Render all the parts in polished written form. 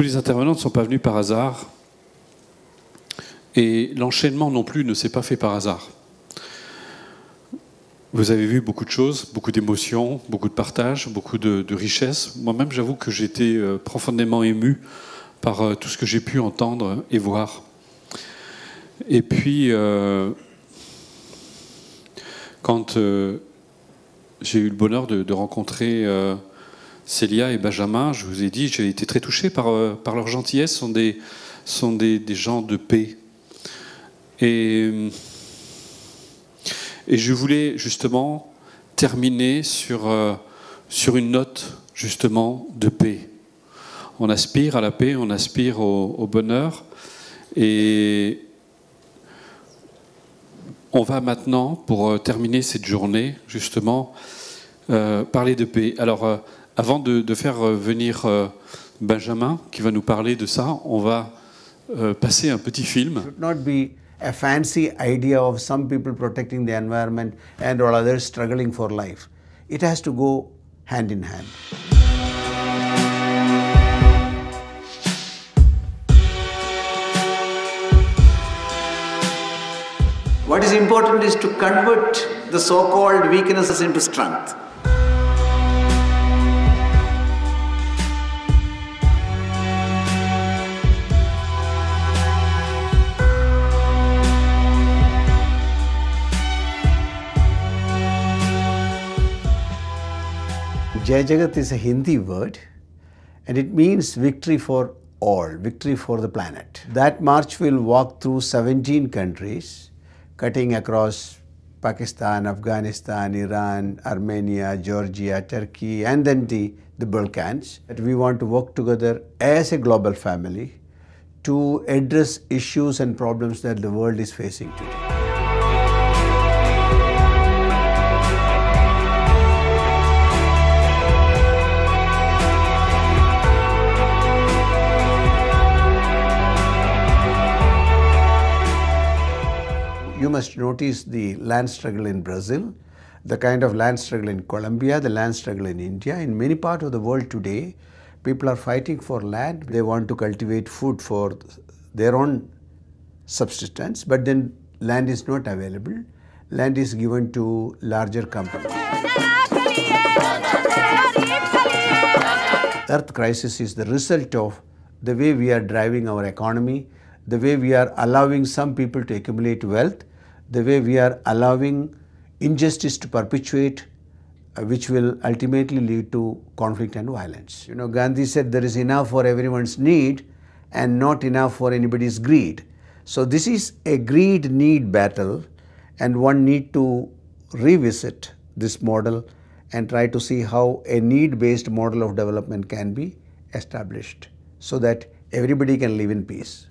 tous les intervenants ne sont pas venus par hasard. Et l'enchaînement non plus ne s'est pas fait par hasard. Vous avez vu beaucoup de choses, beaucoup d'émotions, beaucoup de partage, beaucoup de richesses. Moi-même, j'avoue que j'étais profondément ému par tout ce que j'ai pu entendre et voir. Et puis, quand j'ai eu le bonheur de rencontrer Célia et Benjamin, je vous ai dit, j'ai été très touché par leur gentillesse. Ce sont des gens de paix. Et je voulais justement terminer sur une note justement de paix. On aspire à la paix, on aspire au bonheur. Et on va maintenant, pour terminer cette journée, justement, parler de paix. Alors, avant de faire venir Benjamin, qui va nous parler de ça, on va passer un petit film. A fancy idea of some people protecting the environment and all others struggling for life. It has to go hand in hand. What is important is to convert the so-called weaknesses into strength. Jai Jagat is a Hindi word and it means victory for all, victory for the planet. That march will walk through 17 countries, cutting across Pakistan, Afghanistan, Iran, Armenia, Georgia, Turkey, and then the Balkans. That we want to work together as a global family to address issues and problems that the world is facing today. You must notice the land struggle in Brazil, the kind of land struggle in Colombia, the land struggle in India. In many parts of the world today, people are fighting for land. They want to cultivate food for their own subsistence, but then land is not available. Land is given to larger companies. Earth crisis is the result of the way we are driving our economy, the way we are allowing some people to accumulate wealth, the way we are allowing injustice to perpetuate, which will ultimately lead to conflict and violence. You know, Gandhi said there is enough for everyone's need and not enough for anybody's greed. So this is a greed-need battle, and one need to revisit this model and try to see how a need-based model of development can be established so that everybody can live in peace.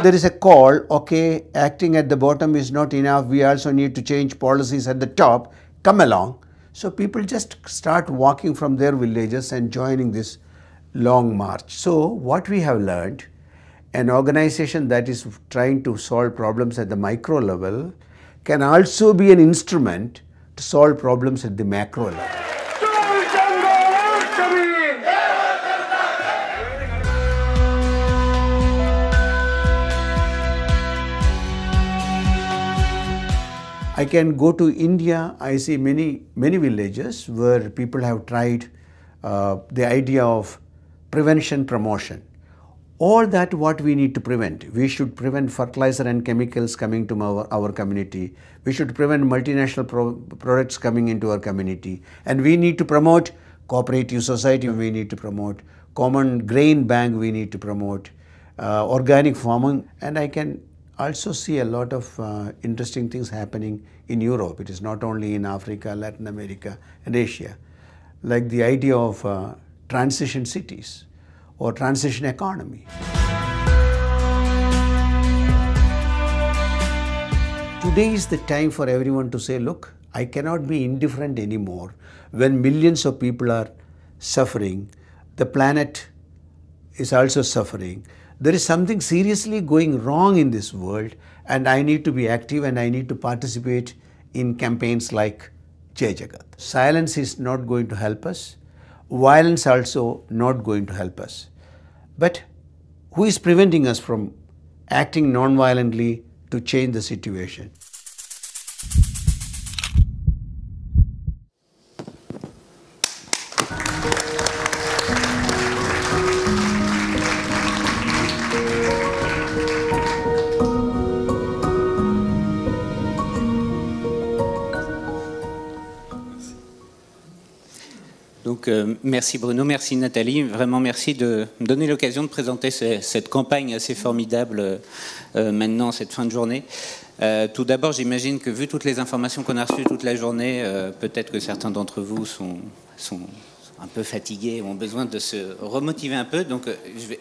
There is a call, okay, acting at the bottom is not enough, we also need to change policies at the top, come along. So people just start walking from their villages and joining this long march. So what we have learned, an organization that is trying to solve problems at the micro level can also be an instrument to solve problems at the macro level. I can go to India, I see many villages where people have tried the idea of prevention promotion. All that what we need to prevent. We should prevent fertilizer and chemicals coming to our community. We should prevent multinational products coming into our community. And we need to promote cooperative society, we need to promote common grain bank, we need to promote organic farming. And I can also see a lot of interesting things happening in Europe. It is not only in Africa, Latin America and Asia. Like the idea of transition cities or transition economy. Today is the time for everyone to say, look, I cannot be indifferent anymore. When millions of people are suffering, the planet is also suffering. There is something seriously going wrong in this world, and I need to be active and I need to participate in campaigns like Jai Jagat. Silence is not going to help us. Violence also not going to help us. But who is preventing us from acting non-violently to change the situation? Donc, merci Bruno, merci Nathalie, vraiment merci de me donner l'occasion de présenter cette campagne assez formidable maintenant, cette fin de journée. Tout d'abord, j'imagine que vu toutes les informations qu'on a reçues toute la journée, peut-être que certains d'entre vous sont un peu fatigués, ont besoin de se remotiver un peu. Donc,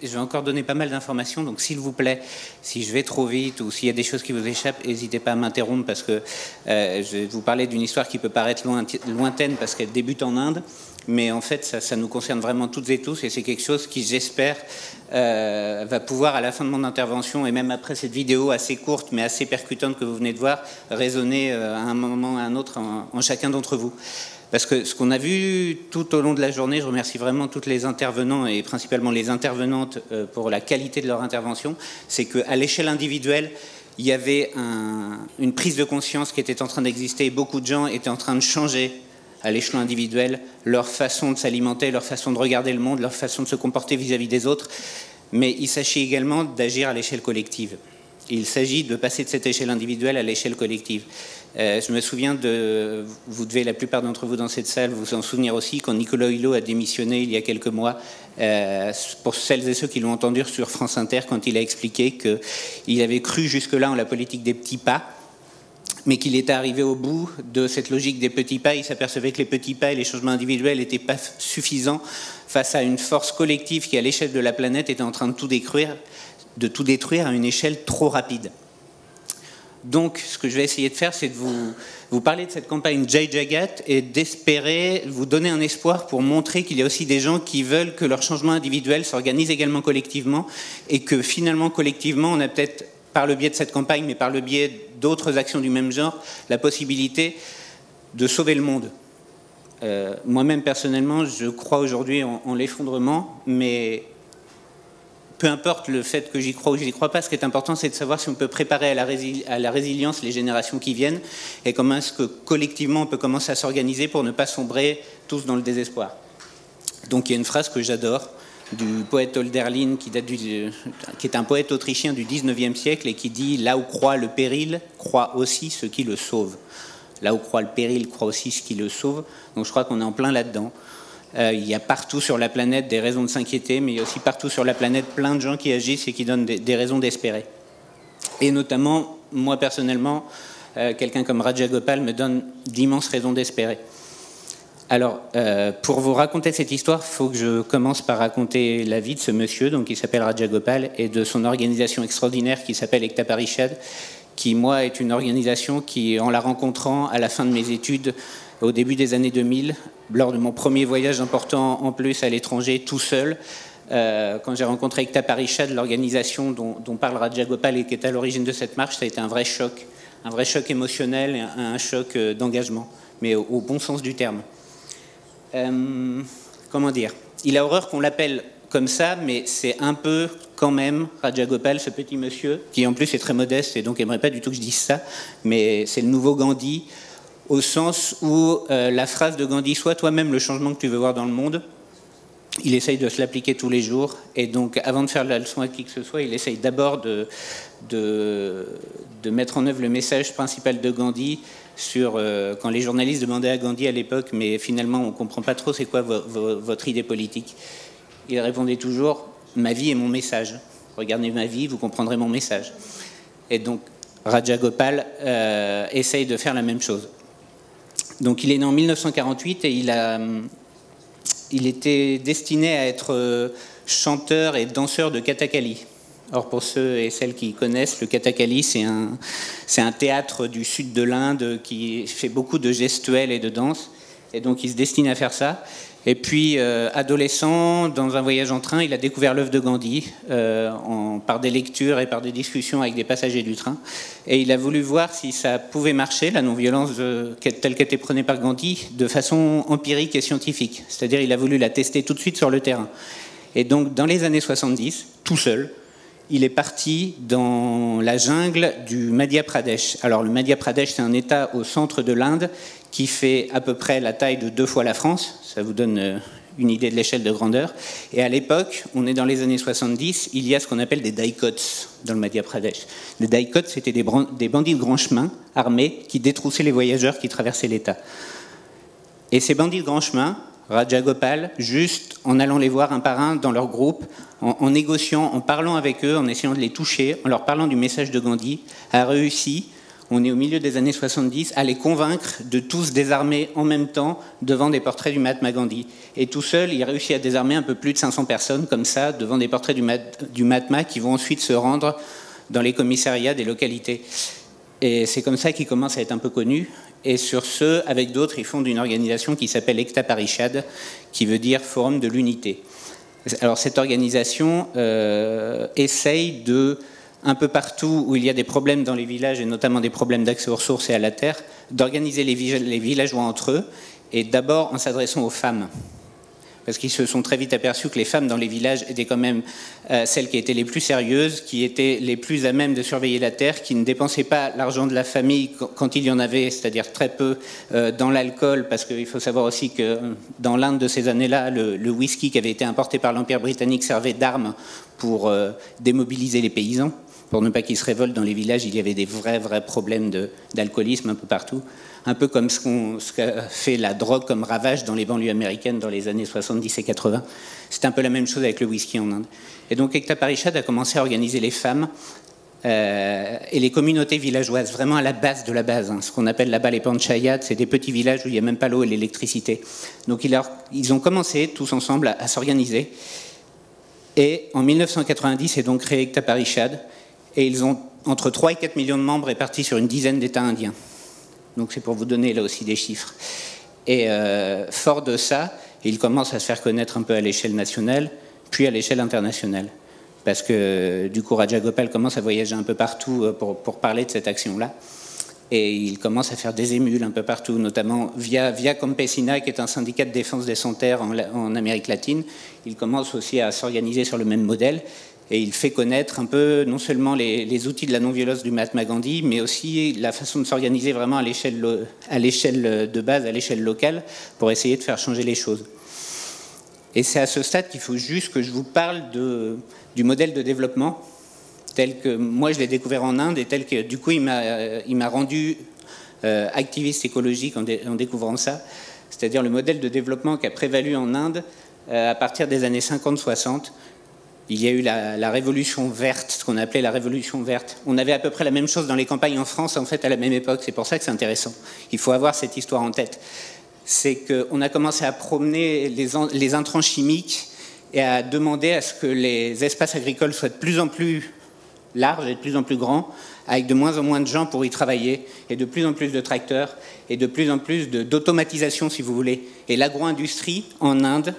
je vais encore donner pas mal d'informations. Donc, s'il vous plaît, si je vais trop vite ou s'il y a des choses qui vous échappent, n'hésitez pas à m'interrompre parce que je vais vous parler d'une histoire qui peut paraître lointaine parce qu'elle débute en Inde. Mais en fait, ça nous concerne vraiment toutes et tous et c'est quelque chose qui, j'espère, va pouvoir, à la fin de mon intervention et même après cette vidéo assez courte mais assez percutante que vous venez de voir, résonner à un moment ou à un autre en chacun d'entre vous. Parce que ce qu'on a vu tout au long de la journée, je remercie vraiment tous les intervenants et principalement les intervenantes pour la qualité de leur intervention, c'est qu'à l'échelle individuelle, il y avait une prise de conscience qui était en train d'exister et beaucoup de gens étaient en train de changer à l'échelon individuel leur façon de s'alimenter, leur façon de regarder le monde, leur façon de se comporter vis-à-vis des autres. Mais il s'agit également d'agir à l'échelle collective. Il s'agit de passer de cette échelle individuelle à l'échelle collective. Je me souviens vous devez, la plupart d'entre vous dans cette salle, vous en souvenir aussi, quand Nicolas Hulot a démissionné il y a quelques mois, pour celles et ceux qui l'ont entendu sur France Inter, quand il a expliqué qu'il avait cru jusque-là en la politique des petits pas, mais qu'il était arrivé au bout de cette logique des petits pas. Il s'apercevait que les petits pas et les changements individuels n'étaient pas suffisants face à une force collective qui, à l'échelle de la planète, était en train de tout détruire à une échelle trop rapide. Donc, ce que je vais essayer de faire, c'est de vous parler de cette campagne Jai Jagat et d'espérer vous donner un espoir pour montrer qu'il y a aussi des gens qui veulent que leur changement individuel s'organise également collectivement et que finalement, collectivement, on a peut-être, par le biais de cette campagne, mais par le biais d'autres actions du même genre, la possibilité de sauver le monde. Moi-même, personnellement, je crois aujourd'hui en l'effondrement, mais peu importe le fait que j'y crois ou je n'y crois pas, ce qui est important, c'est de savoir si on peut préparer à la résilience les générations qui viennent et comment est-ce que collectivement on peut commencer à s'organiser pour ne pas sombrer tous dans le désespoir. Donc il y a une phrase que j'adore du poète Hölderlin qui est un poète autrichien du 19e siècle et qui dit « Là où croit le péril, croit aussi ce qui le sauve ». Là où croit le péril, croit aussi ce qui le sauve. Donc je crois qu'on est en plein là-dedans. Il y a partout sur la planète des raisons de s'inquiéter, mais il y a aussi partout sur la planète plein de gens qui agissent et qui donnent des raisons d'espérer. Et notamment, moi personnellement, quelqu'un comme Raja Gopal me donne d'immenses raisons d'espérer. Alors, pour vous raconter cette histoire, il faut que je commence par raconter la vie de ce monsieur, donc, qui s'appelle Raja Gopal, et de son organisation extraordinaire qui s'appelle Ekta Parishad, qui, moi, est une organisation qui, en la rencontrant à la fin de mes études, au début des années 2000, lors de mon premier voyage important en plus à l'étranger, tout seul, quand j'ai rencontré Ekta Parishad, l'organisation dont parle Raja Gopal et qui est à l'origine de cette marche, ça a été un vrai choc émotionnel, et un choc d'engagement, mais au bon sens du terme. Comment dire, il a horreur qu'on l'appelle comme ça, mais c'est un peu quand même Raja Gopal, ce petit monsieur, qui en plus est très modeste et donc n'aimerait pas du tout que je dise ça, mais c'est le nouveau Gandhi, au sens où la phrase de Gandhi « Sois toi-même le changement que tu veux voir dans le monde », il essaye de se l'appliquer tous les jours, et donc avant de faire la leçon à qui que ce soit, il essaye d'abord de mettre en œuvre le message principal de Gandhi sur quand les journalistes demandaient à Gandhi à l'époque « mais finalement on ne comprend pas trop c'est quoi votre idée politique ». Il répondait toujours « ma vie est mon message, regardez ma vie, vous comprendrez mon message ». Et donc Raja Gopal essaye de faire la même chose. Donc il est né en 1948 et il était destiné à être chanteur et danseur de Kathakali. Or, pour ceux et celles qui connaissent, le Kathakali, c'est un théâtre du sud de l'Inde qui fait beaucoup de gestuels et de danse. Et donc, il se destine à faire ça. Et puis, adolescent, dans un voyage en train, il a découvert l'œuvre de Gandhi par des lectures et par des discussions avec des passagers du train. Et il a voulu voir si ça pouvait marcher, la non-violence telle qu'était prônée par Gandhi, de façon empirique et scientifique. C'est-à-dire, il a voulu la tester tout de suite sur le terrain. Et donc, dans les années 70, tout seul, il est parti dans la jungle du Madhya Pradesh. Alors, le Madhya Pradesh, c'est un État au centre de l'Inde qui fait à peu près la taille de 2 fois la France. Ça vous donne une idée de l'échelle de grandeur. Et à l'époque, on est dans les années 70, il y a ce qu'on appelle des daikots dans le Madhya Pradesh. Les daikots, c'était des bandits de grand chemin armés qui détroussaient les voyageurs qui traversaient l'État. Et ces bandits de grand chemin, Raja Gopal, juste en allant les voir un par un dans leur groupe, en négociant, en parlant avec eux, en essayant de les toucher, en leur parlant du message de Gandhi, a réussi, on est au milieu des années 70, à les convaincre de tous désarmer en même temps devant des portraits du Mahatma Gandhi. Et tout seul, il réussit à désarmer un peu plus de 500 personnes comme ça, devant des portraits du Mahatma qui vont ensuite se rendre dans les commissariats des localités. Et c'est comme ça qu'il commence à être un peu connu. Et sur ce, avec d'autres, ils fondent une organisation qui s'appelle Ekta Parishad, qui veut dire Forum de l'Unité. Alors cette organisation essaye de, un peu partout où il y a des problèmes dans les villages, et notamment des problèmes d'accès aux ressources et à la terre, d'organiser les villageois entre eux, et d'abord en s'adressant aux femmes. Parce qu'ils se sont très vite aperçus que les femmes dans les villages étaient quand même celles qui étaient les plus sérieuses, qui étaient les plus à même de surveiller la terre, qui ne dépensaient pas l'argent de la famille quand il y en avait, c'est-à-dire très peu, dans l'alcool, parce qu'il faut savoir aussi que dans l'Inde de ces années-là, le whisky qui avait été importé par l'Empire britannique servait d'arme pour démobiliser les paysans. Pour ne pas qu'ils se révoltent dans les villages, il y avait des vrais problèmes d'alcoolisme un peu partout. Un peu comme ce qu'a fait la drogue comme ravage dans les banlieues américaines dans les années 70 et 80. C'est un peu la même chose avec le whisky en Inde. Et donc Ekta Parishad a commencé à organiser les femmes et les communautés villageoises, vraiment à la base de la base. Ce qu'on appelle là-bas les panchayats, c'est des petits villages où il n'y a même pas l'eau et l'électricité. Donc ils ont commencé tous ensemble à s'organiser. Et en 1990 est donc créé Ekta Parishad. Et ils ont entre 3 et 4 millions de membres répartis sur une dizaine d'États indiens. Donc c'est pour vous donner là aussi des chiffres. Et fort de ça, ils commencent à se faire connaître un peu à l'échelle nationale, puis à l'échelle internationale. Parce que du coup, Raja Gopal commence à voyager un peu partout pour parler de cette action-là. Et il commence à faire des émules un peu partout, notamment via Campesina, qui est un syndicat de défense des sans-terres en Amérique latine. Il commence aussi à s'organiser sur le même modèle. Et il fait connaître un peu non seulement les outils de la non-violence du Mahatma Gandhi, mais aussi la façon de s'organiser vraiment à l'échelle de base, à l'échelle locale, pour essayer de faire changer les choses. Et c'est à ce stade qu'il faut juste que je vous parle du modèle de développement, tel que moi je l'ai découvert en Inde, et tel que du coup il m'a rendu activiste écologique en découvrant ça, c'est-à-dire le modèle de développement qui a prévalu en Inde à partir des années 50-60. Il y a eu la révolution verte, ce qu'on appelait la révolution verte. On avait à peu près la même chose dans les campagnes en France, en fait, à la même époque. C'est pour ça que c'est intéressant. Il faut avoir cette histoire en tête. C'est qu'on a commencé à promener les intrants chimiques et à demander à ce que les espaces agricoles soient de plus en plus larges et de plus en plus grands, avec de moins en moins de gens pour y travailler, et de plus en plus de tracteurs, et de plus en plus d'automatisation, si vous voulez. Et l'agro-industrie, en Inde...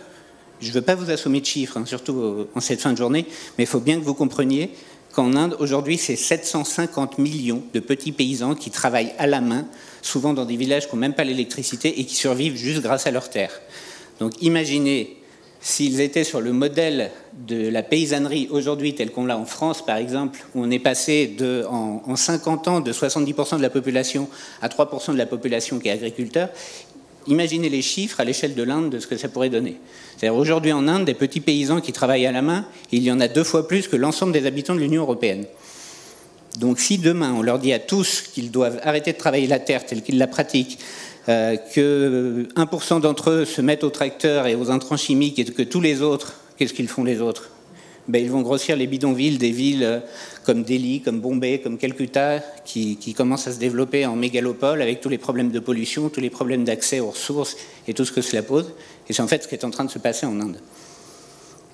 Je ne veux pas vous assommer de chiffres, surtout en cette fin de journée, mais il faut bien que vous compreniez qu'en Inde, aujourd'hui, c'est 750 millions de petits paysans qui travaillent à la main, souvent dans des villages qui n'ont même pas l'électricité et qui survivent juste grâce à leurs terres. Donc imaginez, s'ils étaient sur le modèle de la paysannerie aujourd'hui, tel qu'on l'a en France, par exemple, où on est passé en 50 ans de 70% de la population à 3% de la population qui est agriculteur. Imaginez les chiffres à l'échelle de l'Inde de ce que ça pourrait donner. C'est-à-dire aujourd'hui en Inde, des petits paysans qui travaillent à la main, il y en a 2 fois plus que l'ensemble des habitants de l'Union européenne. Donc si demain on leur dit à tous qu'ils doivent arrêter de travailler la terre telle qu'ils la pratiquent, que 1% d'entre eux se mettent aux tracteurs et aux intrants chimiques, et que tous les autres, qu'est-ce qu'ils font les autres ? Ils vont grossir les bidonvilles des villes comme Delhi, comme Bombay, comme Calcutta, qui commencent à se développer en mégalopole avec tous les problèmes de pollution, tous les problèmes d'accès aux ressources et tout ce que cela pose. Et c'est en fait ce qui est en train de se passer en Inde.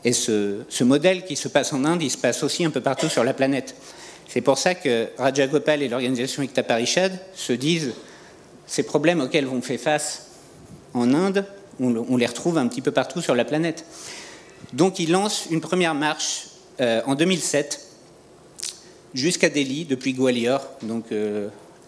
Et ce modèle qui se passe en Inde, il se passe aussi un peu partout sur la planète. C'est pour ça que Rajagopal et l'organisation Ekta Parishad se disent ces problèmes auxquels on fait face en Inde, on les retrouve un petit peu partout sur la planète. Donc il lance une première marche en 2007 jusqu'à Delhi, depuis Gwalior. Donc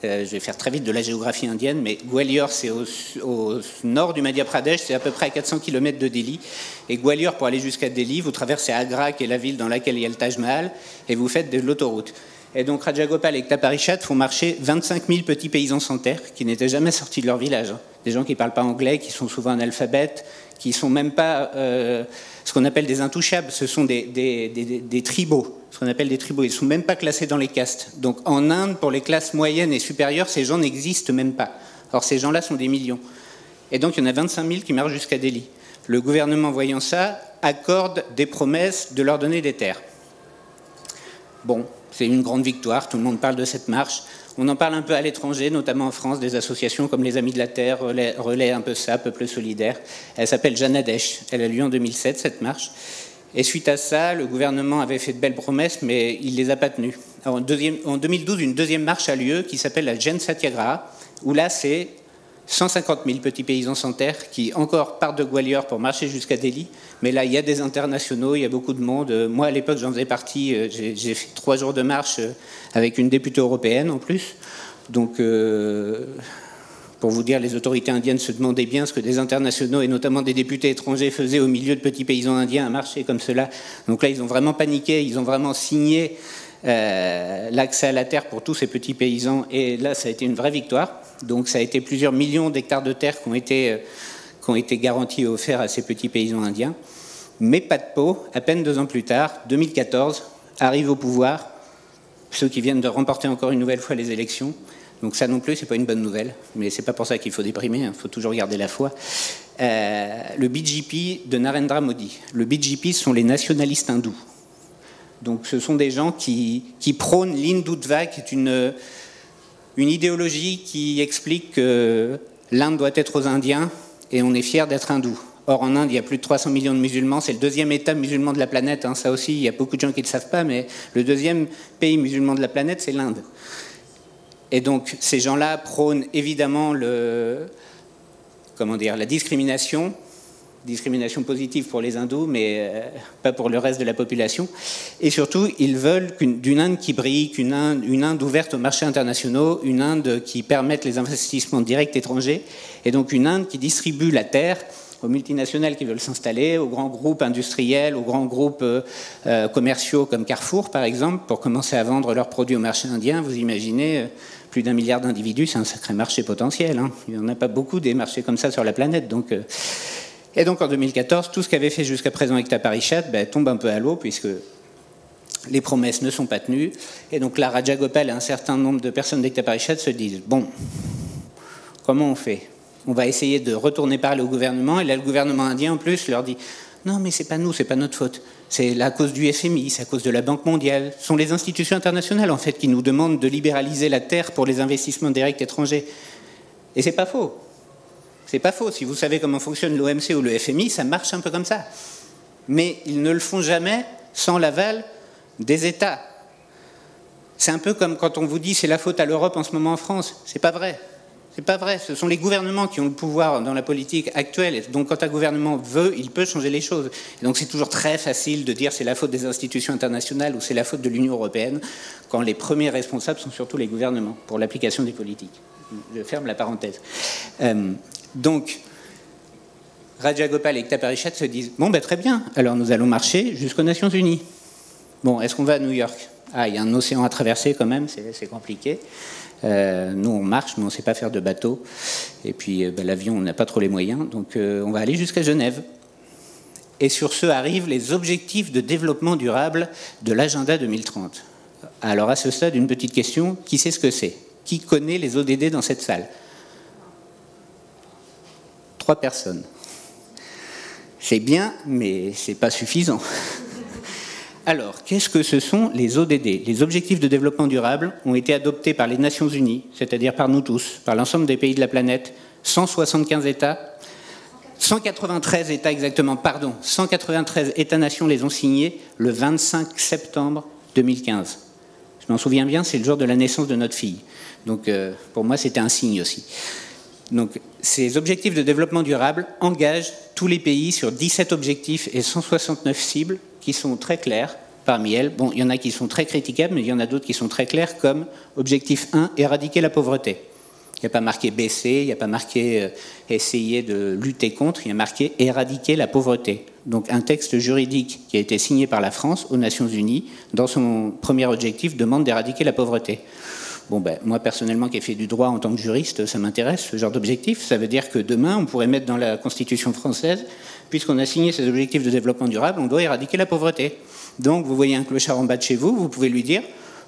je vais faire très vite de la géographie indienne, mais Gwalior c'est au nord du Madhya Pradesh, c'est à peu près à 400 km de Delhi. Et Gwalior, pour aller jusqu'à Delhi, vous traversez Agra, qui est la ville dans laquelle il y a le Taj Mahal, et vous faites de l'autoroute. Et donc Rajagopal et Ekta Parishad font marcher 25 000 petits paysans sans terre qui n'étaient jamais sortis de leur village. Des gens qui ne parlent pas anglais, qui sont souvent analphabètes, qui ne sont même pas ce qu'on appelle des intouchables, ce sont des tribaux. Ce qu'on appelle des tribaux, ils ne sont même pas classés dans les castes. Donc en Inde, pour les classes moyennes et supérieures, ces gens n'existent même pas. Or ces gens-là sont des millions. Et donc il y en a 25 000 qui marchent jusqu'à Delhi. Le gouvernement, voyant ça, accorde des promesses de leur donner des terres. Bon, c'est une grande victoire, tout le monde parle de cette marche. On en parle un peu à l'étranger, notamment en France, des associations comme les Amis de la Terre relaient un peu ça, Peuple solidaire. Elle s'appelle Janadesh, elle a lieu en 2007, cette marche. Et suite à ça, le gouvernement avait fait de belles promesses, mais il ne les a pas tenues. Alors, en 2012, une deuxième marche a lieu qui s'appelle la Jan Satyagraha, où là, c'est 150 000 petits paysans sans terre qui encore partent de Gwalior pour marcher jusqu'à Delhi. Mais là, il y a des internationaux, il y a beaucoup de monde. Moi, à l'époque, j'en faisais partie. J'ai fait 3 jours de marche avec une députée européenne en plus. Donc, pour vous dire, les autorités indiennes se demandaient bien ce que des internationaux et notamment des députés étrangers faisaient au milieu de petits paysans indiens à marcher comme cela. Donc là, ils ont vraiment paniqué, ils ont vraiment signé l'accès à la terre pour tous ces petits paysans. Et là, ça a été une vraie victoire. Donc ça a été plusieurs millions d'hectares de terre qui ont été garantis et offerts à ces petits paysans indiens. Mais pas de peau, à peine 2 ans plus tard, 2014, arrivent au pouvoir ceux qui viennent de remporter encore une nouvelle fois les élections. Donc ça non plus, c'est pas une bonne nouvelle, mais c'est pas pour ça qu'il faut déprimer, il faut toujours garder la foi. Le BJP de Narendra Modi. Le BJP, ce sont les nationalistes hindous. Donc ce sont des gens qui prônent l'Hindutva, qui est une idéologie qui explique que l'Inde doit être aux Indiens et on est fier d'être hindou. Or, en Inde, il y a plus de 300 millions de musulmans. C'est le 2e État musulman de la planète. Hein. Ça aussi, il y a beaucoup de gens qui ne le savent pas, mais le 2e pays musulman de la planète, c'est l'Inde. Et donc, ces gens-là prônent évidemment la discrimination positive pour les hindous, mais pas pour le reste de la population. Et surtout, ils veulent d'une Inde qui brille, une Inde ouverte aux marchés internationaux, une Inde qui permette les investissements directs étrangers, et donc une Inde qui distribue la terre aux multinationales qui veulent s'installer, aux grands groupes industriels, aux grands groupes commerciaux comme Carrefour, par exemple, pour commencer à vendre leurs produits au marché indien. Vous imaginez, plus d'1 milliard d'individus, c'est un sacré marché potentiel. Hein. Il n'y en a pas beaucoup des marchés comme ça sur la planète. Et donc en 2014, tout ce qu'avait fait jusqu'à présent Ekta Parishad tombe un peu à l'eau, puisque les promesses ne sont pas tenues. Et donc là, Rajagopal et un certain nombre de personnes d'Ekta Parishad se disent « Bon, comment on fait ? On va essayer de retourner parler au gouvernement. » Et là, le gouvernement indien, en plus, leur dit « Non, mais c'est pas nous, c'est pas notre faute. C'est à cause du FMI, c'est à cause de la Banque mondiale. Ce sont les institutions internationales, en fait, qui nous demandent de libéraliser la terre pour les investissements directs étrangers. » Et c'est pas faux. C'est pas faux. Si vous savez comment fonctionne l'OMC ou le FMI, ça marche un peu comme ça. Mais ils ne le font jamais sans l'aval des États. C'est un peu comme quand on vous dit c'est la faute à l'Europe en ce moment en France. C'est pas vrai. C'est pas vrai. Ce sont les gouvernements qui ont le pouvoir dans la politique actuelle. Et donc quand un gouvernement veut, il peut changer les choses. Et donc c'est toujours très facile de dire c'est la faute des institutions internationales ou c'est la faute de l'Union européenne, quand les premiers responsables sont surtout les gouvernements pour l'application des politiques. Je ferme la parenthèse. Donc, Rajagopal et Ekta Parishad se disent « Bon, très bien, alors nous allons marcher jusqu'aux Nations Unies. Bon, est-ce qu'on va à New York ? Ah, il y a un océan à traverser quand même, c'est compliqué. Nous, on marche, mais on ne sait pas faire de bateau. Et puis, l'avion, on n'a pas trop les moyens. Donc, on va aller jusqu'à Genève. Et sur ce arrivent les objectifs de développement durable de l'agenda 2030. Alors, à ce stade, une petite question. Qui sait ce que c'est ? Qui connaît les ODD dans cette salle ? 3 personnes. C'est bien, mais ce n'est pas suffisant. Alors, qu'est-ce que ce sont les ODD ? Les objectifs de développement durable ont été adoptés par les Nations Unies, c'est-à-dire par nous tous, par l'ensemble des pays de la planète, 175 États. 193 États exactement, pardon, 193 États-nations les ont signés le 25 septembre 2015. Je m'en souviens bien, c'est le jour de la naissance de notre fille. Donc pour moi, c'était un signe aussi. Donc ces objectifs de développement durable engagent tous les pays sur 17 objectifs et 169 cibles qui sont très claires. Parmi elles, bon, il y en a qui sont très critiquables, mais il y en a d'autres qui sont très clairs, comme objectif 1, éradiquer la pauvreté. Il n'y a pas marqué baisser, il n'y a pas marqué essayer de lutter contre, il y a marqué éradiquer la pauvreté. Donc un texte juridique qui a été signé par la France aux Nations Unies, dans son premier objectif, demande d'éradiquer la pauvreté. Bon, ben, moi, personnellement, qui ai fait du droit en tant que juriste, ça m'intéresse, ce genre d'objectif. Ça veut dire que demain, on pourrait mettre dans la Constitution française, puisqu'on a signé ces objectifs de développement durable, on doit éradiquer la pauvreté. Donc, vous voyez un clochard en bas de chez vous, vous pouvez lui dire,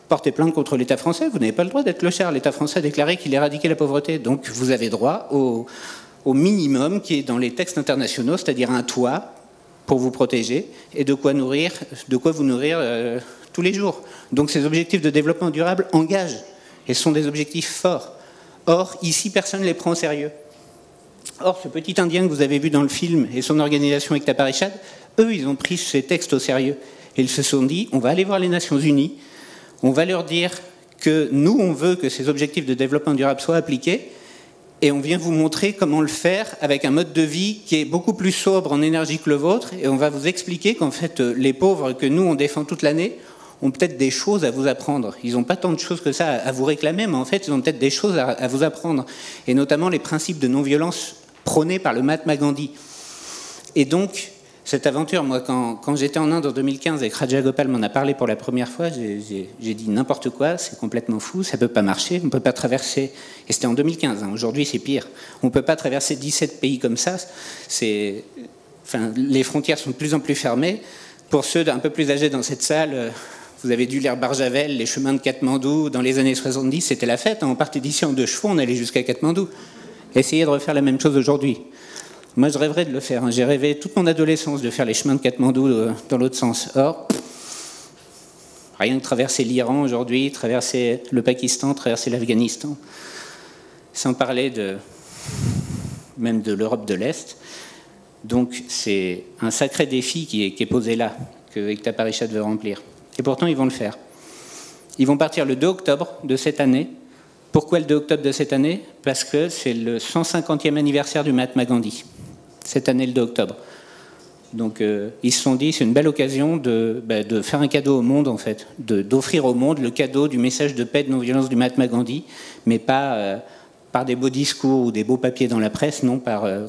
portez plainte contre l'État français, vous n'avez pas le droit d'être clochard. L'État français a déclaré qu'il éradiquait la pauvreté. Donc, vous avez droit au minimum qui est dans les textes internationaux, c'est-à-dire un toit pour vous protéger et de quoi vous nourrir tous les jours. Donc, ces objectifs de développement durable engagent. Et ce sont des objectifs forts. Or, ici, personne ne les prend au sérieux. Or, ce petit Indien que vous avez vu dans le film et son organisation Ekta Parishad, eux, ils ont pris ces textes au sérieux. Et ils se sont dit, on va aller voir les Nations Unies, on va leur dire que nous, on veut que ces objectifs de développement durable soient appliqués, et on vient vous montrer comment le faire avec un mode de vie qui est beaucoup plus sobre en énergie que le vôtre, et on va vous expliquer qu'en fait, les pauvres que nous, on défend toute l'année, ont peut-être des choses à vous apprendre. Ils n'ont pas tant de choses que ça à vous réclamer, mais en fait, ils ont peut-être des choses à vous apprendre. Et notamment les principes de non-violence prônés par le Mahatma Gandhi. Et donc, cette aventure, moi, quand j'étais en Inde en 2015 et que Raja Gopal m'en a parlé pour la première fois, j'ai dit n'importe quoi, c'est complètement fou, ça ne peut pas marcher, on ne peut pas traverser... Et c'était en 2015, hein, aujourd'hui c'est pire. On ne peut pas traverser 17 pays comme ça. Enfin, les frontières sont de plus en plus fermées. Pour ceux un peu plus âgés dans cette salle... Vous avez dû lire Barjavel, les chemins de Katmandou, dans les années 70, c'était la fête. On partait d'ici en 2 chevaux, on allait jusqu'à Katmandou. Essayez de refaire la même chose aujourd'hui. Moi, je rêverais de le faire. J'ai rêvé toute mon adolescence de faire les chemins de Katmandou dans l'autre sens. Or, rien que traverser l'Iran aujourd'hui, traverser le Pakistan, traverser l'Afghanistan, sans parler même de l'Europe de l'Est. Donc, c'est un sacré défi qui est posé là, que Ekta Parishad veut remplir. Et pourtant, ils vont le faire. Ils vont partir le 2 octobre de cette année. Pourquoi le 2 octobre de cette année? Parce que c'est le 150e anniversaire du Mahatma Gandhi. Cette année, le 2 octobre. Donc, ils se sont dit, c'est une belle occasion de faire un cadeau au monde, en fait. D'offrir au monde le cadeau du message de paix et de non-violence du Mahatma Gandhi, mais pas par des beaux discours ou des beaux papiers dans la presse, non,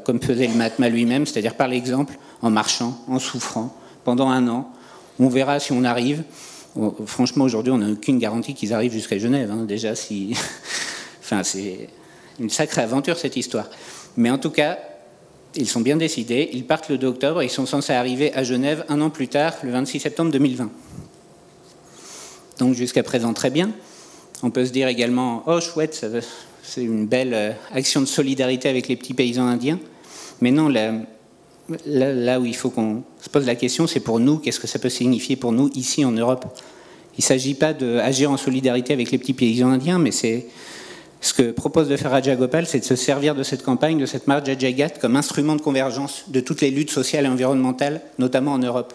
comme faisait le Mahatma lui-même, c'est-à-dire par l'exemple, en marchant, en souffrant, pendant 1 an. On verra si on arrive. Franchement, aujourd'hui, on n'a aucune garantie qu'ils arrivent jusqu'à Genève. Hein, déjà, si... enfin, c'est une sacrée aventure, cette histoire. Mais en tout cas, ils sont bien décidés. Ils partent le 2 octobre et ils sont censés arriver à Genève 1 an plus tard, le 26 septembre 2020. Donc, jusqu'à présent, très bien. On peut se dire également, oh, chouette, c'est une belle action de solidarité avec les petits paysans indiens. Mais non, là où il faut qu'on se pose la question, c'est pour nous, qu'est-ce que ça peut signifier pour nous ici en Europe? Il ne s'agit pas d'agir en solidarité avec les petits paysans indiens, mais c'est ce que propose de faire Raja Gopal, c'est de se servir de cette campagne, de cette marche Jagat, comme instrument de convergence de toutes les luttes sociales et environnementales, notamment en Europe.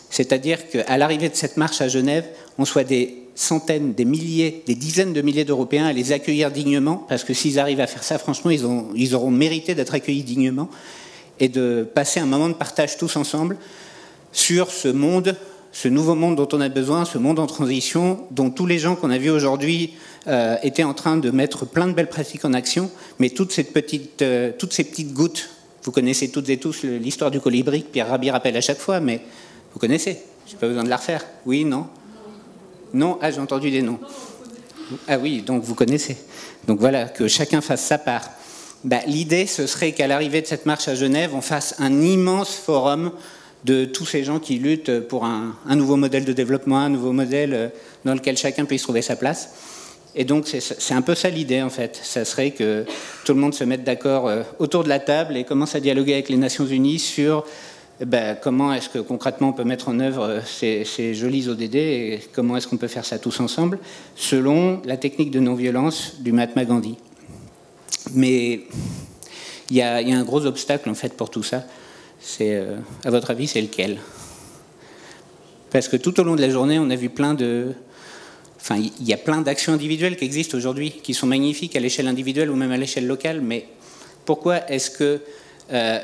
C'est-à-dire qu'à l'arrivée de cette marche à Genève, on soit des centaines, des milliers, des dizaines de milliers d'Européens à les accueillir dignement, parce que s'ils arrivent à faire ça, franchement, ils auront mérité d'être accueillis dignement, et de passer un moment de partage tous ensemble sur ce monde, ce nouveau monde dont on a besoin, ce monde en transition, dont tous les gens qu'on a vus aujourd'hui étaient en train de mettre plein de belles pratiques en action, mais toutes ces petites gouttes, vous connaissez toutes et tous l'histoire du colibri que Pierre Rabhi rappelle à chaque fois, mais vous connaissez, je n'ai pas besoin de la refaire. Oui, non? Non? Ah, j'ai entendu des noms. Ah oui, donc vous connaissez. Donc voilà, que chacun fasse sa part. L'idée, ce serait qu'à l'arrivée de cette marche à Genève, on fasse un immense forum de tous ces gens qui luttent pour un nouveau modèle de développement, un nouveau modèle dans lequel chacun puisse trouver sa place. Et donc, c'est un peu ça l'idée, en fait. Ça serait que tout le monde se mette d'accord autour de la table et commence à dialoguer avec les Nations Unies sur comment est-ce que concrètement on peut mettre en œuvre ces jolis ODD et comment est-ce qu'on peut faire ça tous ensemble selon la technique de non-violence du Mahatma Gandhi. Mais il y a un gros obstacle en fait pour tout ça. C'est, à votre avis, c'est lequel? Parce que tout au long de la journée, on a vu plein de... Enfin, il y a plein d'actions individuelles qui existent aujourd'hui, qui sont magnifiques à l'échelle individuelle ou même à l'échelle locale, mais pourquoi est-ce que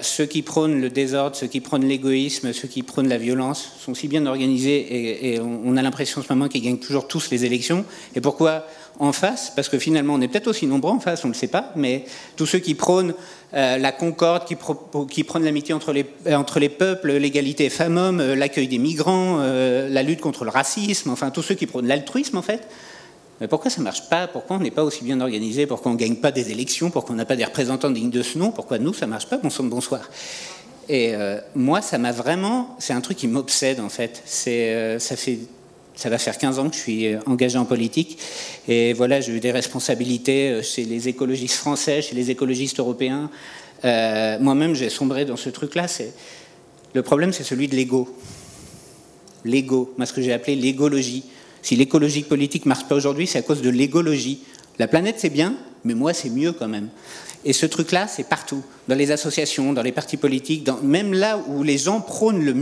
ceux qui prônent le désordre, ceux qui prônent l'égoïsme, ceux qui prônent la violence sont si bien organisés et on a l'impression en ce moment qu'ils gagnent toujours tous les élections? Et pourquoi en face? Parce que finalement, on est peut-être aussi nombreux en face, on ne le sait pas, mais tous ceux qui prônent la concorde, qui prônent l'amitié entre les peuples, l'égalité femmes-hommes, l'accueil des migrants, la lutte contre le racisme, enfin tous ceux qui prônent l'altruisme en fait, mais pourquoi ça ne marche pas? Pourquoi on n'est pas aussi bien organisé? Pourquoi on ne gagne pas des élections? Pourquoi on n'a pas des représentants dignes de ce nom? Pourquoi nous, ça ne marche pas? Bon sang de bonsoir. Et moi, ça m'a vraiment... C'est un truc qui m'obsède, en fait. Ça va faire 15 ans que je suis engagé en politique. Et voilà, j'ai eu des responsabilités chez les écologistes français, chez les écologistes européens. Moi-même, j'ai sombré dans ce truc-là. Le problème, c'est celui de l'ego. L'ego, moi, ce que j'ai appelé l'égologie. Si l'écologie politique ne marche pas aujourd'hui, c'est à cause de l'égologie. La planète, c'est bien, mais moi, c'est mieux quand même. Et ce truc-là, c'est partout. Dans les associations, dans les partis politiques, même là où les gens prônent le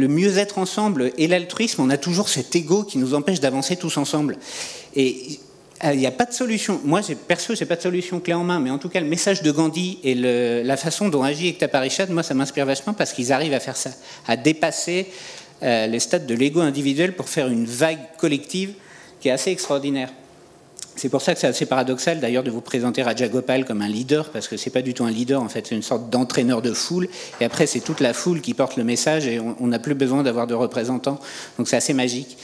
mieux-être ensemble et l'altruisme, on a toujours cet ego qui nous empêche d'avancer tous ensemble. Et il n'y a pas de solution. Moi, perso, je n'ai pas de solution clé en main, mais en tout cas, le message de Gandhi et la façon dont agit Ekta Parishad, moi, ça m'inspire vachement parce qu'ils arrivent à faire ça, à dépasser les stades de l'ego individuel pour faire une vague collective qui est assez extraordinaire. C'est pour ça que c'est assez paradoxal d'ailleurs de vous présenter Rajagopal comme un leader, parce que c'est pas du tout un leader en fait, c'est une sorte d'entraîneur de foule, et après c'est toute la foule qui porte le message et on n'a plus besoin d'avoir de représentants, donc c'est assez magique.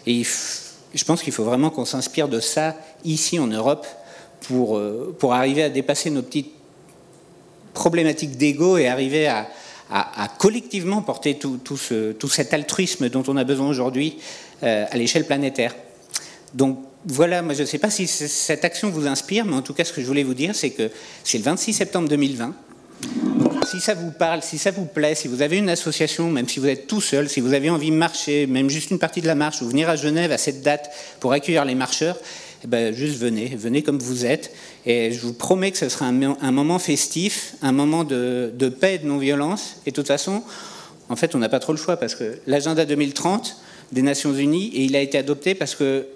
Et je pense qu'il faut vraiment qu'on s'inspire de ça ici en Europe pour arriver à dépasser nos petites problématiques d'ego et arriver à collectivement porter tout cet altruisme dont on a besoin aujourd'hui à l'échelle planétaire. Donc voilà, moi je ne sais pas si cette action vous inspire, mais en tout cas ce que je voulais vous dire, c'est que c'est le 26 septembre 2020. Donc, si ça vous parle, si ça vous plaît, si vous avez une association, même si vous êtes tout seul, si vous avez envie de marcher, même juste une partie de la marche, ou venir à Genève à cette date pour accueillir les marcheurs, eh ben, juste venez comme vous êtes. Et je vous promets que ce sera un moment festif, un moment de paix et de non-violence. Et de toute façon, en fait, on n'a pas trop le choix, parce que l'agenda 2030 des Nations Unies, et il a été adopté parce que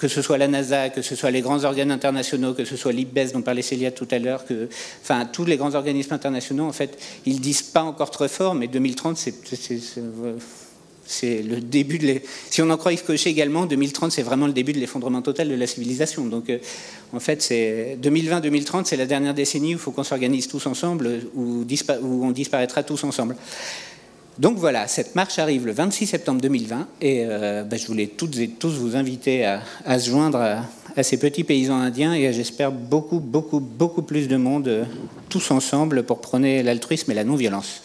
ce soit la NASA, que ce soit les grands organes internationaux, que ce soit l'IPBES dont parlait Célia tout à l'heure, enfin tous les grands organismes internationaux, en fait, ils disent pas encore très fort, mais 2030, c'est le début de... Si on en croit Yves Cochet également, 2030, c'est vraiment le début de l'effondrement total de la civilisation. Donc, en fait, 2020-2030, c'est la dernière décennie où il faut qu'on s'organise tous ensemble, où on disparaîtra tous ensemble. Donc voilà, cette marche arrive le 26 septembre 2020 et je voulais toutes et tous vous inviter à se joindre à ces petits paysans indiens et j'espère beaucoup plus de monde tous ensemble pour prôner l'altruisme et la non-violence.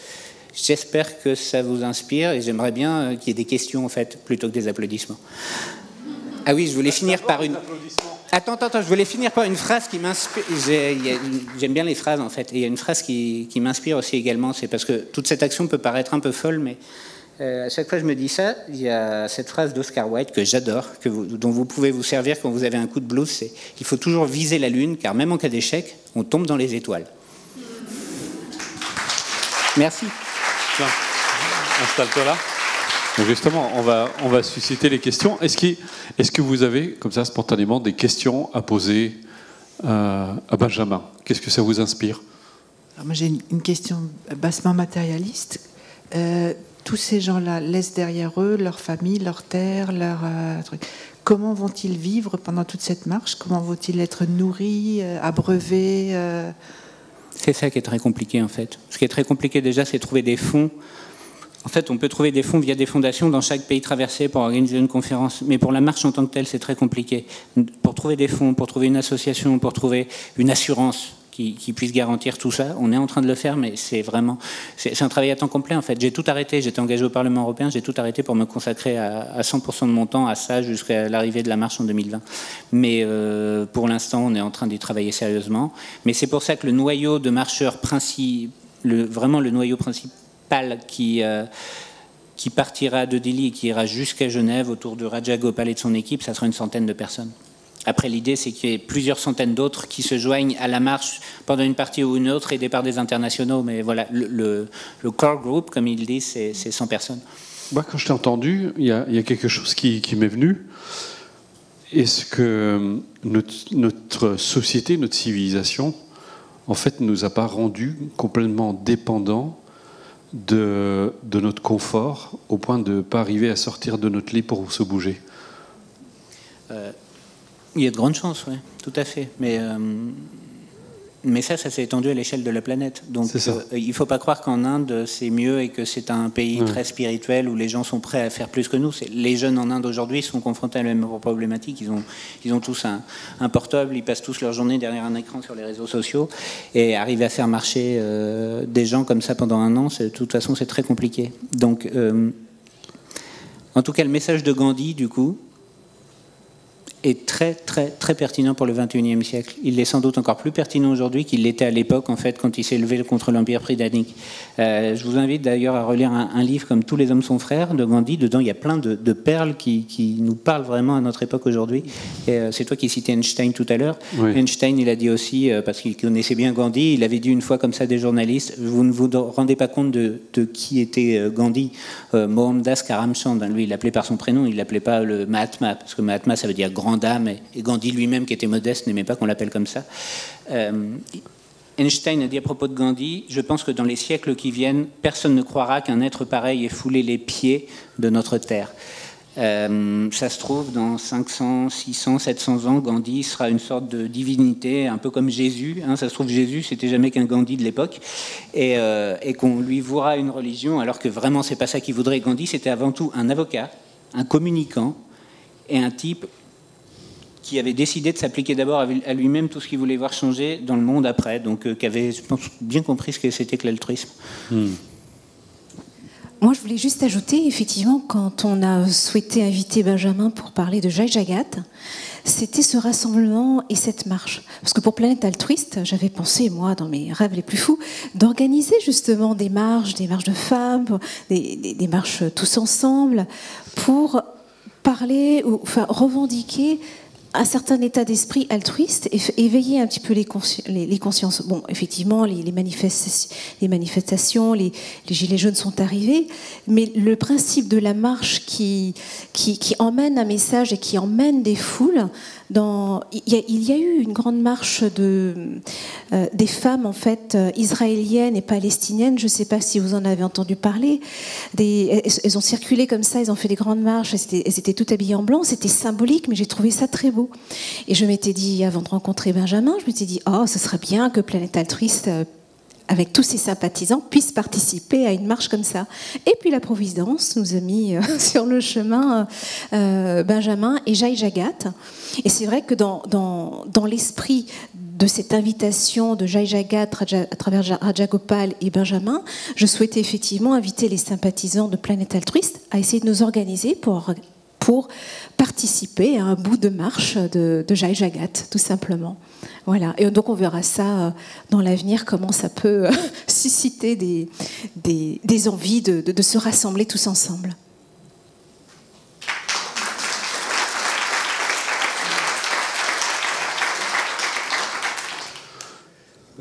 J'espère que ça vous inspire et j'aimerais bien qu'il y ait des questions en fait plutôt que des applaudissements. Ah oui, je voulais finir par une... Attends, je voulais finir par une phrase qui m'inspire. J'aime bien les phrases, en fait. Et il y a une phrase qui m'inspire aussi également. C'est parce que toute cette action peut paraître un peu folle, mais à chaque fois que je me dis ça, il y a cette phrase d'Oscar Wilde que j'adore, dont vous pouvez vous servir quand vous avez un coup de blues. C'est « Il faut toujours viser la lune, car même en cas d'échec, on tombe dans les étoiles. » Merci. Tiens, installe-toi là. Donc justement, on va susciter les questions. Est-ce que vous avez, comme ça, spontanément, des questions à poser à Benjamin? Qu'est-ce que ça vous inspire? Alors moi, j'ai une question bassement matérialiste. Tous ces gens-là laissent derrière eux leur famille, leur terre, leur truc. Comment vont-ils vivre pendant toute cette marche? Comment vont-ils être nourris, abreuvés C'est ça qui est très compliqué, en fait. Ce qui est très compliqué, déjà, c'est trouver des fonds. En fait, on peut trouver des fonds via des fondations dans chaque pays traversé pour organiser une conférence. Mais pour la marche en tant que telle, c'est très compliqué. Pour trouver des fonds, pour trouver une association, pour trouver une assurance qui puisse garantir tout ça, on est en train de le faire, mais c'est un travail à temps complet, en fait. J'ai tout arrêté. J'étais engagé au Parlement européen. J'ai tout arrêté pour me consacrer à 100% de mon temps à ça jusqu'à l'arrivée de la marche en 2020. Mais pour l'instant, on est en train d'y travailler sérieusement. Mais c'est pour ça que le noyau de marcheurs vraiment le noyau principal qui partira de Delhi et qui ira jusqu'à Genève autour de Rajagopal et de son équipe, ça sera une centaine de personnes. Après, l'idée, c'est qu'il y ait plusieurs centaines d'autres qui se joignent à la marche pendant une partie ou une autre, aidés par des internationaux. Mais voilà, le core group, comme il dit, c'est 100 personnes. Moi, quand je t'ai entendu, il y a quelque chose qui m'est venu. Est-ce que notre société, notre civilisation, en fait, ne nous a pas rendus complètement dépendants de notre confort, au point de ne pas arriver à sortir de notre lit pour se bouger? Il y a de grandes chances, oui, tout à fait. Mais ça s'est étendu à l'échelle de la planète. Donc il ne faut pas croire qu'en Inde, c'est mieux et que c'est un pays très spirituel où les gens sont prêts à faire plus que nous. Les jeunes en Inde aujourd'hui sont confrontés à la même problématique. Ils ont tous un portable, ils passent tous leur journée derrière un écran sur les réseaux sociaux. Et arriver à faire marcher des gens comme ça pendant un an, de toute façon, c'est très compliqué. Donc, en tout cas, le message de Gandhi, du coup, est très, très, très pertinent pour le XXIe siècle. Il est sans doute encore plus pertinent aujourd'hui qu'il l'était à l'époque, en fait, quand il s'est levé contre l'Empire britannique. Je vous invite d'ailleurs à relire un livre comme Tous les hommes sont frères de Gandhi. Dedans, il y a plein de perles qui nous parlent vraiment à notre époque aujourd'hui. Et c'est toi qui citais Einstein tout à l'heure. Oui. Einstein, il a dit aussi, parce qu'il connaissait bien Gandhi, il avait dit une fois comme ça à des journalistes, vous ne vous rendez pas compte de qui était Gandhi. Mohandas Karamchand, lui, il l'appelait par son prénom, il l'appelait pas le Mahatma, parce que Mahatma, ça veut dire grand dame, et Gandhi lui-même, qui était modeste, n'aimait pas qu'on l'appelle comme ça. Einstein a dit à propos de Gandhi, je pense que dans les siècles qui viennent, personne ne croira qu'un être pareil ait foulé les pieds de notre terre. Ça se trouve, dans 500, 600, 700 ans, Gandhi sera une sorte de divinité, un peu comme Jésus. Ça se trouve, Jésus, c'était jamais qu'un Gandhi de l'époque, et qu'on lui vouera une religion, alors que vraiment, c'est pas ça qu'il voudrait. Gandhi, c'était avant tout un avocat, un communicant, et un type qui avait décidé de s'appliquer d'abord à lui-même tout ce qu'il voulait voir changer dans le monde après, donc qui avait, je pense, bien compris ce que c'était que l'altruisme. Moi, je voulais juste ajouter, effectivement, quand on a souhaité inviter Benjamin pour parler de Jai Jagat, c'était ce rassemblement et cette marche. Parce que pour Planète Altruiste, j'avais pensé, moi, dans mes rêves les plus fous, d'organiser justement des marches de femmes, des marches tous ensemble, pour parler, ou enfin revendiquer un certain état d'esprit altruiste et éveiller un petit peu les consciences. Bon, effectivement, les manifestations, les gilets jaunes sont arrivés, mais le principe de la marche qui emmène un message et qui emmène des foules, il y a eu une grande marche des femmes, en fait, israéliennes et palestiniennes. Je ne sais pas si vous en avez entendu parler. Elles ont circulé comme ça, elles ont fait des grandes marches, elles étaient toutes habillées en blanc, c'était symbolique, mais j'ai trouvé ça très beau. Et je m'étais dit, avant de rencontrer Benjamin, je m'étais dit, oh, ce serait bien que Planète Altruiste, avec tous ses sympathisants, puisse participer à une marche comme ça. Et puis la Providence nous a mis sur le chemin Benjamin et Jai Jagat. Et c'est vrai que dans l'esprit de cette invitation de Jai Jagat à travers Rajagopal et Benjamin, je souhaitais effectivement inviter les sympathisants de Planète Altruiste à essayer de nous organiser pour participer à un bout de marche de Jai Jagat, tout simplement. Voilà. Et donc on verra ça dans l'avenir, comment ça peut susciter des envies de se rassembler tous ensemble.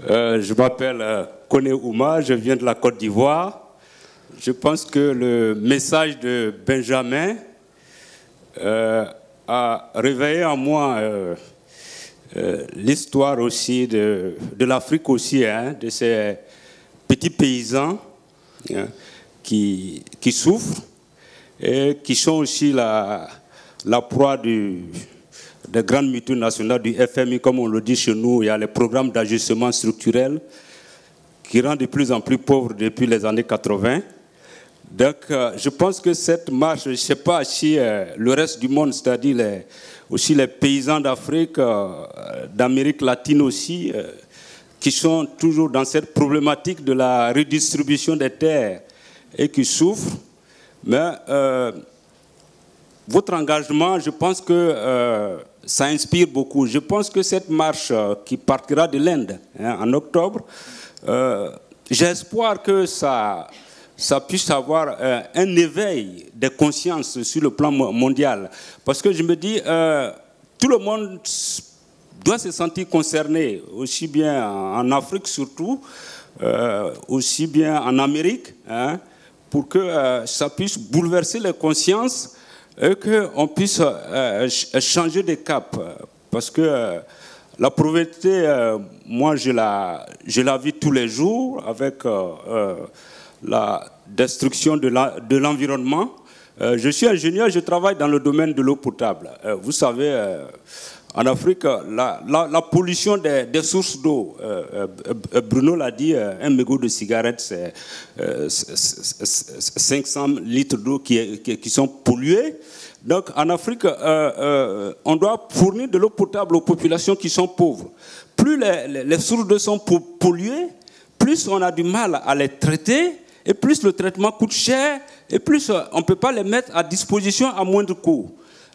Je m'appelle Kone Ouma, je viens de la Côte d'Ivoire. Je pense que le message de Benjamin a réveillé en moi l'histoire aussi de l'Afrique aussi, de ces petits paysans qui souffrent et qui sont aussi la proie des grandes multinationales du FMI, comme on le dit chez nous. Il y a les programmes d'ajustement structurel qui rendent de plus en plus pauvres depuis les années 80. Donc, je pense que cette marche, je ne sais pas si le reste du monde, c'est-à-dire aussi les paysans d'Afrique, d'Amérique latine aussi, qui sont toujours dans cette problématique de la redistribution des terres et qui souffrent. Mais votre engagement, je pense que ça inspire beaucoup. Je pense que cette marche qui partira de l'Inde en octobre, j'ai espoir que ça puisse avoir un éveil des consciences sur le plan mondial. Parce que je me dis, tout le monde doit se sentir concerné, aussi bien en Afrique surtout, aussi bien en Amérique, hein, pour que ça puisse bouleverser les consciences et qu'on puisse changer de cap. Parce que la pauvreté, moi je la vis tous les jours avec la destruction de l'environnement. Je suis ingénieur, je travaille dans le domaine de l'eau potable. Vous savez, en Afrique, la pollution des sources d'eau, Bruno l'a dit, un mégot de cigarette, c'est 500 litres d'eau qui sont pollués. Donc en Afrique, on doit fournir de l'eau potable aux populations qui sont pauvres. Plus les sources d'eau sont polluées, plus on a du mal à les traiter, et plus le traitement coûte cher, et plus on ne peut pas les mettre à disposition à moindre coût.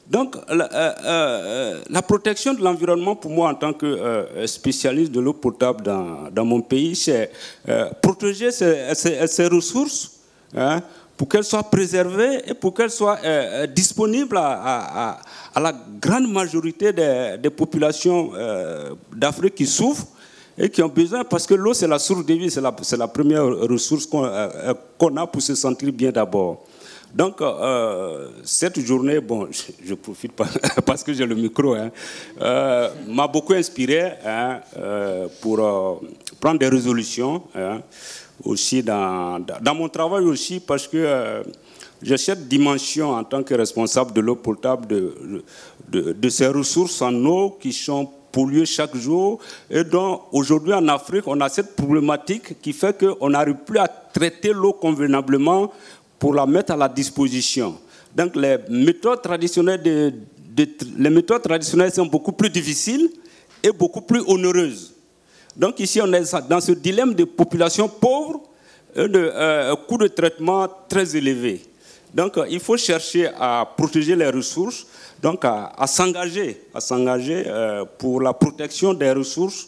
Donc la protection de l'environnement, pour moi en tant que spécialiste de l'eau potable dans mon pays, c'est protéger ces ressources, hein, pour qu'elles soient préservées et pour qu'elles soient disponibles à la grande majorité des populations d'Afrique qui souffrent et qui ont besoin, parce que l'eau c'est la source de vie, c'est la première ressource qu'on a pour se sentir bien d'abord. Donc cette journée, bon, je profite parce que j'ai le micro, hein, m'a beaucoup inspiré, hein, pour prendre des résolutions, hein, aussi dans mon travail aussi, parce que j'ai cette dimension en tant que responsable de l'eau potable de ces ressources en eau qui sont polluées chaque jour, et donc aujourd'hui en Afrique on a cette problématique qui fait qu'on n'arrive plus à traiter l'eau convenablement pour la mettre à la disposition. Donc les méthodes traditionnelles sont beaucoup plus difficiles et beaucoup plus onéreuses. Donc ici, on est dans ce dilemme de population pauvre et de coûts de traitement très élevés. Donc il faut chercher à protéger les ressources, donc à s'engager pour la protection des ressources,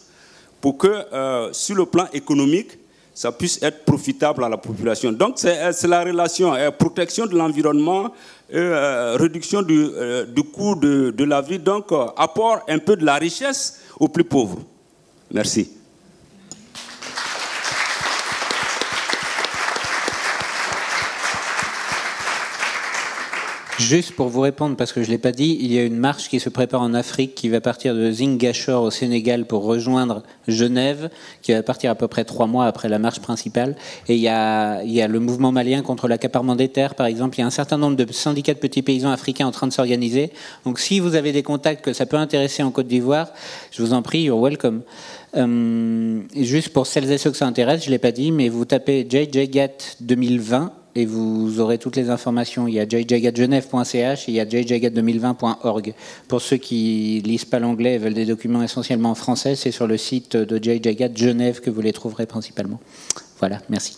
pour que sur le plan économique, ça puisse être profitable à la population. Donc c'est la relation protection de l'environnement, réduction du coût de la vie, donc apport un peu de la richesse aux plus pauvres. Merci. Juste pour vous répondre, parce que je ne l'ai pas dit, il y a une marche qui se prépare en Afrique qui va partir de Ziguinchor au Sénégal pour rejoindre Genève, qui va partir à peu près 3 mois après la marche principale. Et il y a le mouvement malien contre l'accaparement des terres, par exemple. Il y a un certain nombre de syndicats de petits paysans africains en train de s'organiser. Donc si vous avez des contacts que ça peut intéresser en Côte d'Ivoire, je vous en prie, you're welcome. Juste pour celles et ceux que ça intéresse, je ne l'ai pas dit, mais vous tapez JJGAT 2020 et vous aurez toutes les informations. Il y a jjgatgenève.ch et il y a jjgat2020.org. Pour ceux qui lisent pas l'anglais et veulent des documents essentiellement en français, c'est sur le site de JJGAT Genève que vous les trouverez principalement. Voilà, merci.